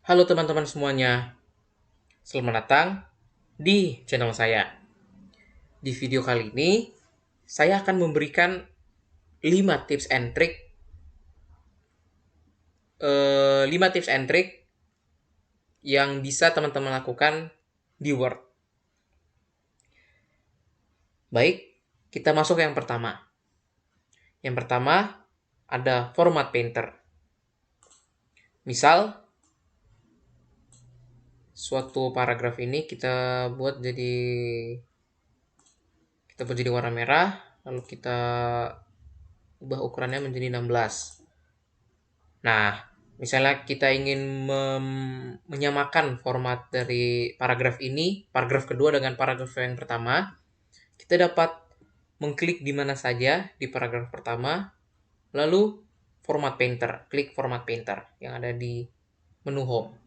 Halo teman-teman semuanya, selamat datang di channel saya. Di video kali ini, saya akan memberikan 5 tips and trick 5 tips and trick yang bisa teman-teman lakukan di Word. Baik, kita masuk ke yang pertama. Yang pertama ada format painter. Misal, suatu paragraf ini kita buat jadi warna merah, lalu kita ubah ukurannya menjadi 16. Nah, misalnya kita ingin menyamakan format dari paragraf kedua dengan paragraf yang pertama, kita dapat mengklik di mana saja di paragraf pertama, lalu format painter, klik format painter yang ada di menu home.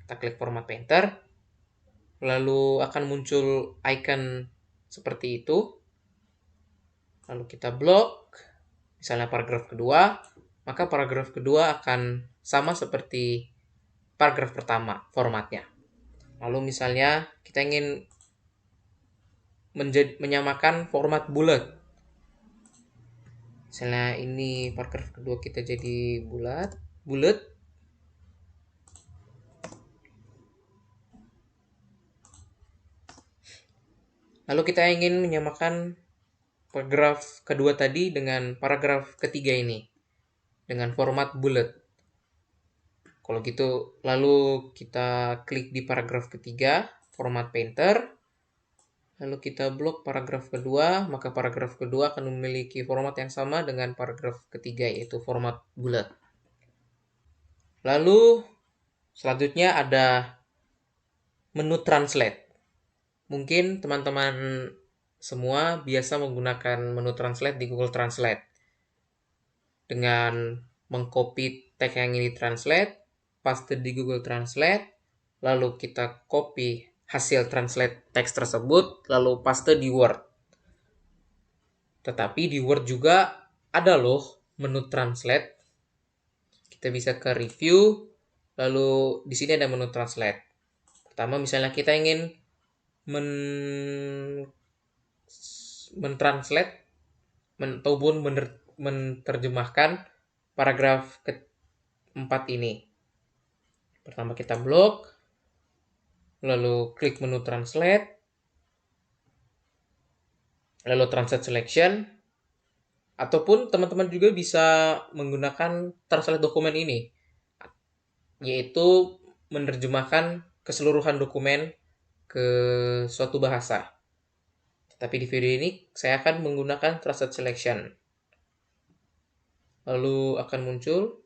Kita klik format painter, lalu akan muncul icon seperti itu. Lalu kita blok, misalnya paragraf kedua, maka paragraf kedua akan sama seperti paragraf pertama formatnya. Lalu misalnya kita ingin menyamakan format bullet. Misalnya ini paragraf kedua kita jadi bullet. Lalu kita ingin menyamakan paragraf kedua tadi dengan paragraf ketiga ini dengan format bullet. Kalau gitu, lalu kita klik di paragraf ketiga, format painter, lalu kita blok paragraf kedua, maka paragraf kedua akan memiliki format yang sama dengan paragraf ketiga, yaitu format bullet. Lalu, selanjutnya ada menu translate. Mungkin teman-teman semua biasa menggunakan menu translate di Google Translate. Dengan mengcopy teks yang ini translate, paste di Google Translate, lalu kita copy hasil translate teks tersebut, lalu paste di Word. Tetapi di Word juga ada loh menu translate. Kita bisa ke review, lalu di sini ada menu translate. Pertama, misalnya kita ingin mentranslate ataupun menerjemahkan paragraf keempat ini. Pertama kita blok, lalu klik menu translate, lalu translate selection, ataupun teman-teman juga bisa menggunakan translate dokumen ini, yaitu menerjemahkan keseluruhan dokumen ke suatu bahasa. Tapi di video ini saya akan menggunakan translate selection. Lalu akan muncul.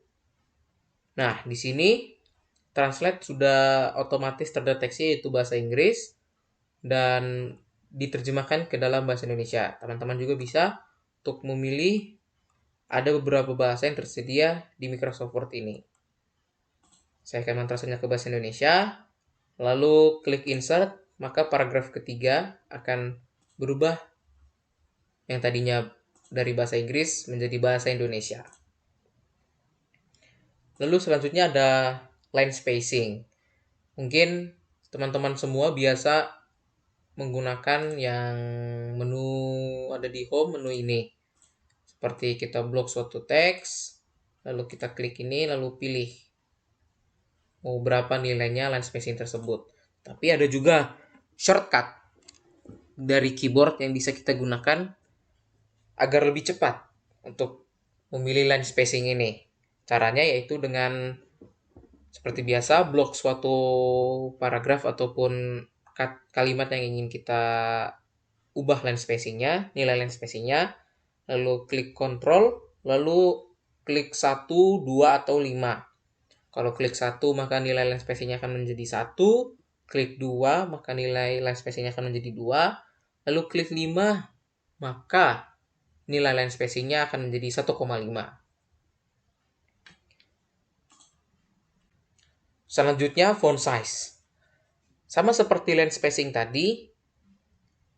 Nah, di sini translate sudah otomatis terdeteksi yaitu bahasa Inggris dan diterjemahkan ke dalam bahasa Indonesia. Teman-teman juga bisa untuk memilih ada beberapa bahasa yang tersedia di Microsoft Word ini. Saya akan mentranslate ke bahasa Indonesia, lalu klik insert, maka paragraf ketiga akan berubah yang tadinya dari bahasa Inggris menjadi bahasa Indonesia. Lalu selanjutnya ada line spacing. Mungkin teman-teman semua biasa menggunakan yang menu ada di home, menu ini. Seperti kita blok suatu teks, lalu kita klik ini, lalu pilih mau berapa nilainya line spacing tersebut. Tapi ada juga shortcut dari keyboard yang bisa kita gunakan agar lebih cepat untuk memilih line spacing ini. Caranya yaitu dengan seperti biasa blok suatu paragraf ataupun kalimat yang ingin kita ubah line spacingnya, nilai line spacingnya, lalu klik Ctrl, lalu klik 1, 2, atau 5. Kalau klik 1 maka nilai line spacingnya akan menjadi 1, klik 2 maka nilai line spacingnya akan menjadi 2, lalu klik 5 maka nilai line spacingnya akan menjadi 1,5. Selanjutnya font size. Sama seperti line spacing tadi,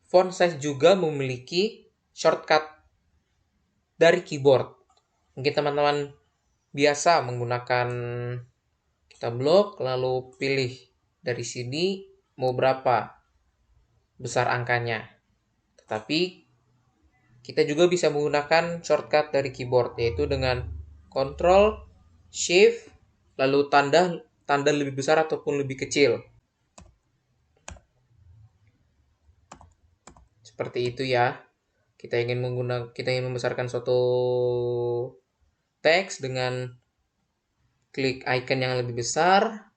font size juga memiliki shortcut dari keyboard. Mungkin teman-teman biasa menggunakan Kita blok, lalu pilih dari sini mau berapa besar angkanya. Tetapi kita juga bisa menggunakan shortcut dari keyboard, yaitu dengan Ctrl, Shift, lalu tanda lebih besar ataupun lebih kecil. Seperti itu ya. Kita ingin membesarkan suatu teks dengan klik icon yang lebih besar,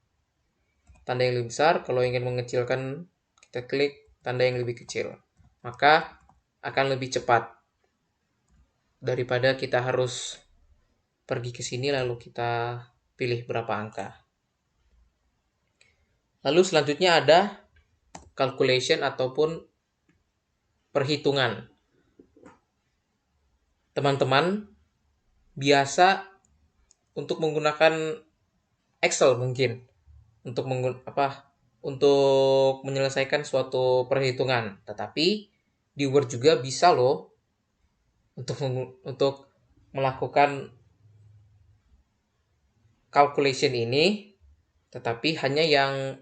tanda yang lebih besar. Kalau ingin mengecilkan, kita klik tanda yang lebih kecil. Maka akan lebih cepat daripada kita harus pergi ke sini lalu kita pilih berapa angka. Lalu selanjutnya ada calculation ataupun perhitungan. Teman-teman biasa untuk menggunakan Excel mungkin untuk menyelesaikan suatu perhitungan. Tetapi di Word juga bisa loh untuk melakukan calculation ini, tetapi hanya yang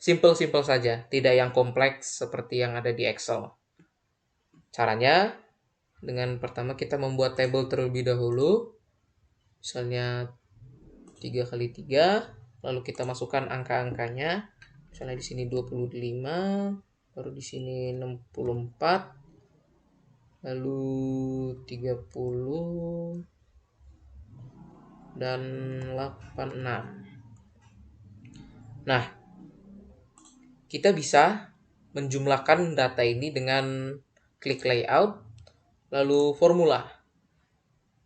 simple saja, tidak yang kompleks seperti yang ada di Excel. Caranya dengan pertama kita membuat table terlebih dahulu. Misalnya 3 kali 3, lalu kita masukkan angka-angkanya. Misalnya di sini 25, baru di sini 64, lalu 30 dan 86. Nah, kita bisa menjumlahkan data ini dengan klik layout, lalu formula.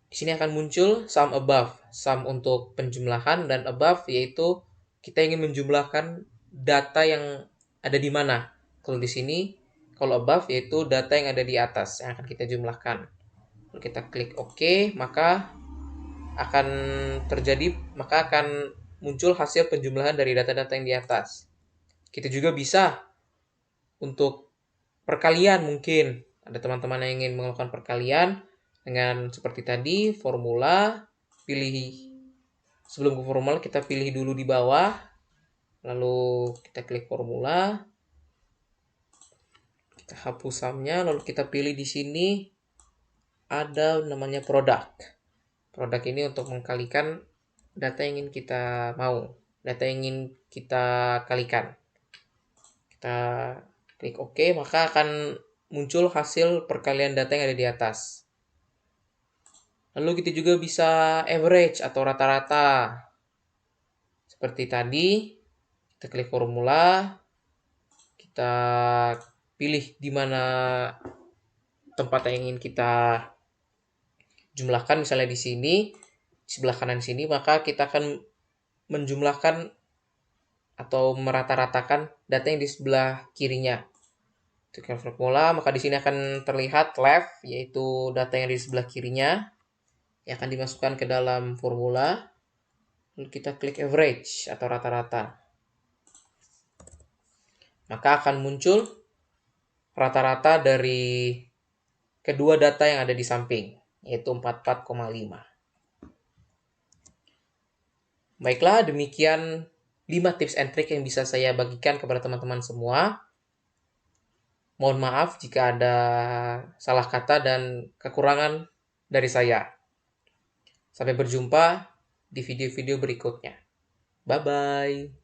Di sini akan muncul sum above, sum untuk penjumlahan, dan above yaitu kita ingin menjumlahkan data yang ada di mana. Kalau di sini, kalau above yaitu data yang ada di atas yang akan kita jumlahkan. Kalau kita klik OK, maka akan muncul hasil penjumlahan dari data-data yang di atas. Kita juga bisa untuk perkalian, mungkin ada teman-teman yang ingin melakukan perkalian dengan seperti tadi, formula, sebelum ke formula kita pilih dulu di bawah, lalu kita klik formula, kita hapus sumnya, lalu kita pilih di sini ada namanya product. Product ini untuk mengkalikan data yang ingin kita data yang ingin kita kalikan. Kita klik OK, maka akan muncul hasil perkalian data yang ada di atas. Lalu kita juga bisa average atau rata-rata. Seperti tadi, kita klik formula, kita pilih di mana tempat yang ingin kita jumlahkan, misalnya di sini, di sebelah kanan sini, maka kita akan menjumlahkan atau merata-ratakan data yang di sebelah kirinya. Tekan formula, maka di sini akan terlihat left, yaitu data yang di sebelah kirinya yang akan dimasukkan ke dalam formula. Lalu kita klik average atau rata-rata. Maka akan muncul rata-rata dari kedua data yang ada di samping, yaitu 44,5. Baiklah, demikian 5 tips and trick yang bisa saya bagikan kepada teman-teman semua. Mohon maaf jika ada salah kata dan kekurangan dari saya. Sampai berjumpa di video-video berikutnya. Bye-bye.